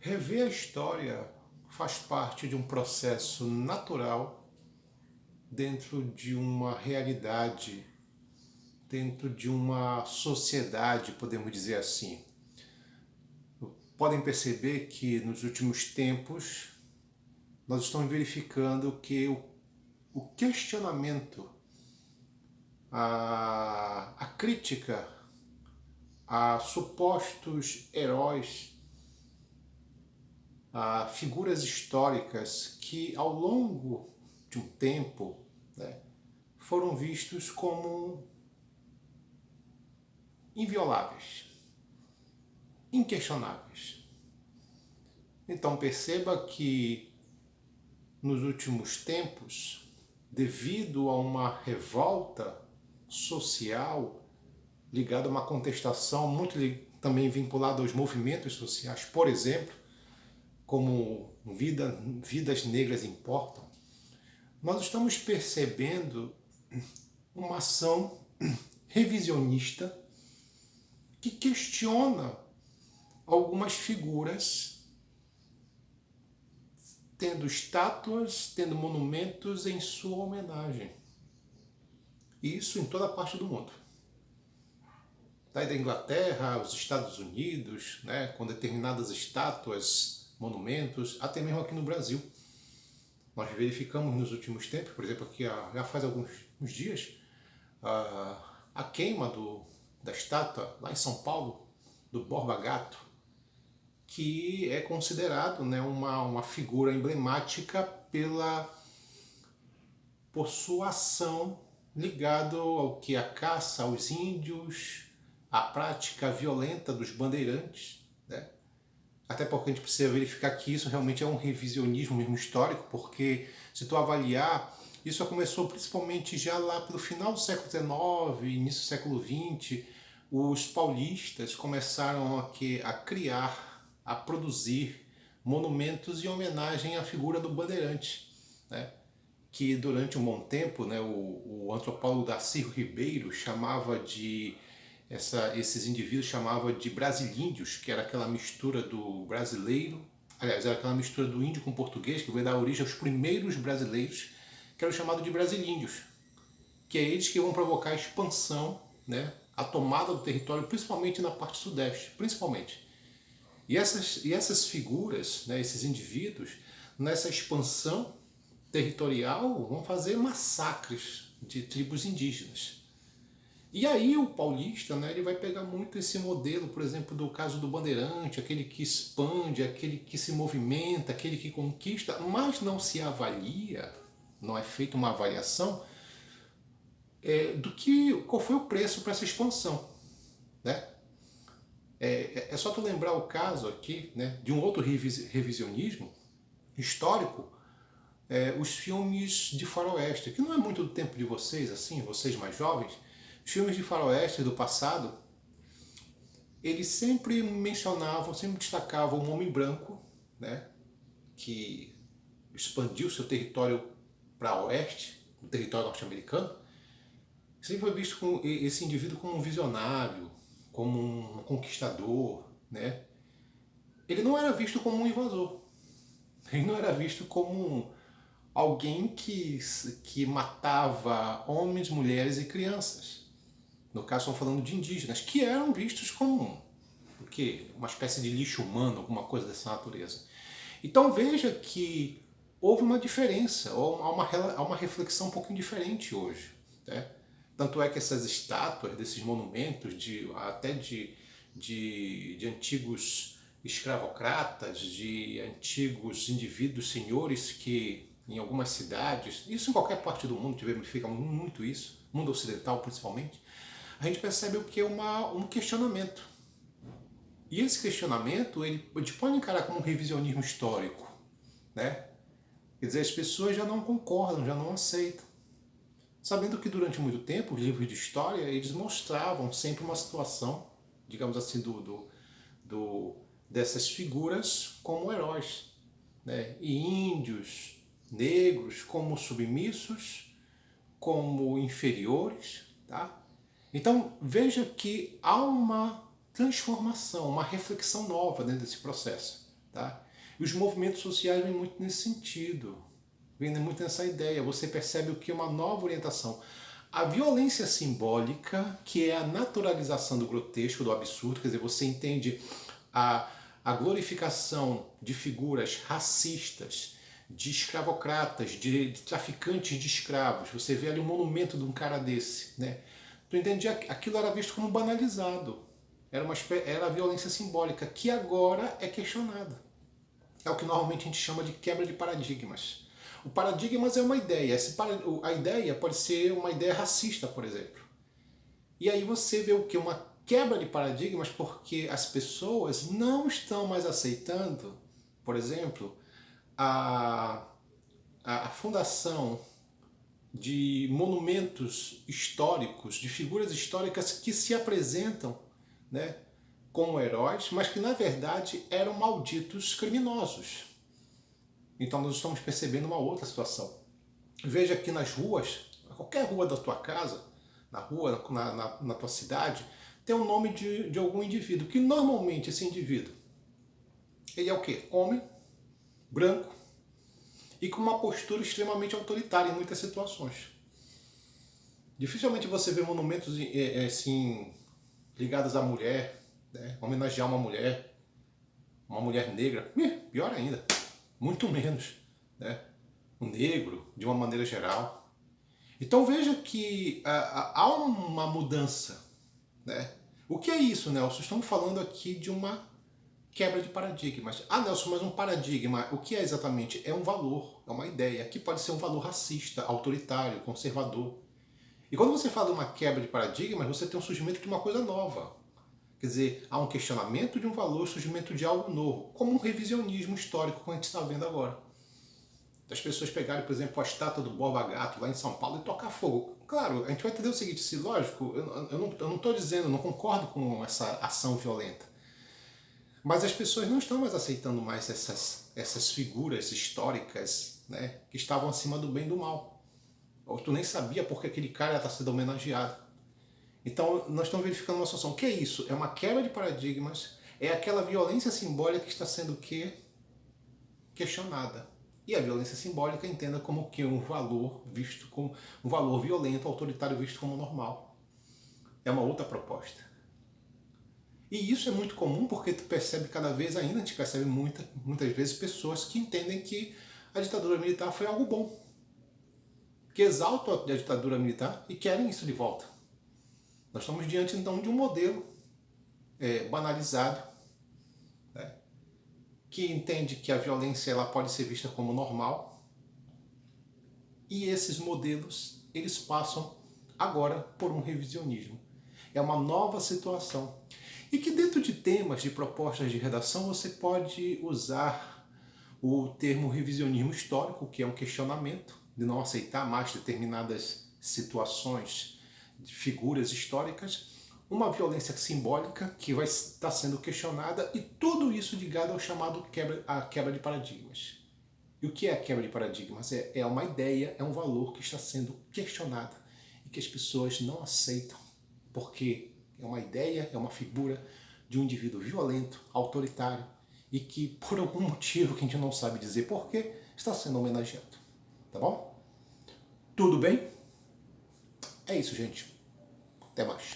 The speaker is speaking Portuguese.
Rever a história faz parte de um processo natural dentro de uma realidade, dentro de uma sociedade, podemos dizer assim. Podem perceber que nos últimos tempos nós estamos verificando que o questionamento, a crítica a supostos heróis, a figuras históricas que ao longo de um tempo, né, foram vistos como invioláveis, inquestionáveis. Então perceba que nos últimos tempos, devido a uma revolta social ligada a uma contestação muito também vinculada aos movimentos sociais, por exemplo, como vidas negras importam, nós estamos percebendo uma ação revisionista que questiona algumas figuras tendo estátuas, tendo monumentos em sua homenagem. Isso em toda parte do mundo. Daí da Inglaterra, os Estados Unidos, né, com determinadas estátuas, monumentos, até mesmo aqui no Brasil. Nós verificamos nos últimos tempos, por exemplo, aqui já faz alguns dias, a queima da estátua lá em São Paulo, do Borba Gato, que é considerado, né, uma figura emblemática por sua ação ligado ao que a caça aos índios, a prática violenta dos bandeirantes, né? Até porque a gente precisa verificar que isso realmente é um revisionismo mesmo histórico, porque se tu avaliar, isso começou principalmente já lá pelo final do século XIX, início do século XX, os paulistas começaram a criar, a produzir monumentos em homenagem à figura do bandeirante, né? Que durante um bom tempo, né, o antropólogo Darcírio Ribeiro chamava esses indivíduos chamava de brasilíndios, que era aquela mistura do brasileiro, aliás, era aquela mistura do índio com português, que veio dar origem aos primeiros brasileiros, que eram chamados de brasilíndios, que é eles que vão provocar a expansão, né, a tomada do território, principalmente na parte sudeste, principalmente. E essas figuras, né, esses indivíduos, nessa expansão territorial, vão fazer massacres de tribos indígenas. E aí o paulista, né, ele vai pegar muito esse modelo, por exemplo, do caso do bandeirante, aquele que expande, aquele que se movimenta, aquele que conquista, mas não se avalia, não é feita uma avaliação qual foi o preço para essa expansão, né? É só tu lembrar o caso aqui, né, de um outro revisionismo histórico, os filmes de faroeste, que não é muito do tempo de vocês, assim, vocês mais jovens. Os filmes de faroeste do passado, eles sempre mencionavam, sempre destacavam um homem branco, né, que expandiu seu território para oeste, o território norte-americano. Sempre foi visto com esse indivíduo como um visionário, como um conquistador, né? Ele não era visto como um invasor. Ele não era visto como alguém que matava homens, mulheres e crianças. No caso, estamos falando de indígenas, que eram vistos como o quê? Uma espécie de lixo humano, alguma coisa dessa natureza. Então veja que houve uma diferença, há uma reflexão um pouquinho diferente hoje, né? Tanto é que essas estátuas desses monumentos, até de antigos escravocratas, de antigos indivíduos senhores que em algumas cidades, isso em qualquer parte do mundo, verifica muito isso, mundo ocidental principalmente, a gente percebe o que é um questionamento. E esse questionamento, a gente pode encarar como um revisionismo histórico, né? Quer dizer, as pessoas já não concordam, já não aceitam. Sabendo que durante muito tempo, os livros de história, eles mostravam sempre uma situação, digamos assim, dessas figuras como heróis, né? E índios, negros, como submissos, como inferiores, tá? Então veja que há uma transformação, uma reflexão nova dentro desse processo, Tá? E os movimentos sociais vêm muito nesse sentido, vêm muito nessa ideia. Você percebe o que é uma nova orientação. A violência simbólica, que é a naturalização do grotesco, do absurdo, quer dizer, você entende a glorificação de figuras racistas, de escravocratas, de traficantes de escravos. Você vê ali um monumento de um cara desse, né? Tu entende? Aquilo era visto como banalizado. Era a violência simbólica, que agora é questionada. É o que normalmente a gente chama de quebra de paradigmas. O paradigmas é uma ideia. A ideia pode ser uma ideia racista, por exemplo. E aí você vê o que? Uma quebra de paradigmas, porque as pessoas não estão mais aceitando, por exemplo, a fundação de monumentos históricos, de figuras históricas que se apresentam, né, como heróis, mas que na verdade eram malditos criminosos. Então nós estamos percebendo uma outra situação. Veja aqui nas ruas, qualquer rua da tua casa, na rua, na tua cidade, tem o nome de algum indivíduo, que normalmente esse indivíduo, ele é o quê? Homem, branco, e com uma postura extremamente autoritária em muitas situações. Dificilmente você vê monumentos assim, ligados à mulher, né? Homenagear uma mulher negra, pior ainda, muito menos, né? Um negro, de uma maneira geral. Então veja que há uma mudança, né? O que é isso, Nelson? Estamos falando aqui de uma quebra de paradigmas. Ah, Nelson, mas um paradigma, o que é exatamente? É um valor, é uma ideia, que pode ser um valor racista, autoritário, conservador. E quando você fala de uma quebra de paradigmas, você tem um surgimento de uma coisa nova. Quer dizer, há um questionamento de um valor, surgimento de algo novo, como um revisionismo histórico que a gente está vendo agora. Das pessoas pegarem, por exemplo, a estátua do Borba Gato lá em São Paulo e tocar fogo. Claro, a gente vai entender o seguinte, se lógico, eu não estou dizendo, não concordo com essa ação violenta. Mas as pessoas não estão mais aceitando mais essas figuras históricas, né, que estavam acima do bem e do mal. Ou tu nem sabia porque aquele cara está sendo homenageado. Então nós estamos verificando uma situação. O que é isso? É uma quebra de paradigmas, é aquela violência simbólica que está sendo o quê? Questionada. E a violência simbólica entenda como que um valor visto como um valor violento, autoritário visto como normal. É uma outra proposta. E isso é muito comum porque tu percebe cada vez ainda, a gente percebe muitas vezes pessoas que entendem que a ditadura militar foi algo bom. Que exaltam a ditadura militar e querem isso de volta. Nós estamos diante então de um modelo banalizado, né, que entende que a violência ela pode ser vista como normal, e esses modelos eles passam agora por um revisionismo. É uma nova situação. E que dentro de temas, de propostas de redação, você pode usar o termo revisionismo histórico, que é um questionamento de não aceitar mais determinadas situações de figuras históricas, uma violência simbólica que vai estar sendo questionada, e tudo isso ligado ao chamado quebra de paradigmas. E o que é a quebra de paradigmas? É uma ideia, é um valor que está sendo questionado e que as pessoas não aceitam, porque é uma ideia, é uma figura de um indivíduo violento, autoritário, e que por algum motivo que a gente não sabe dizer porquê, está sendo homenageado. Tá bom? Tudo bem? É isso, gente. Até mais.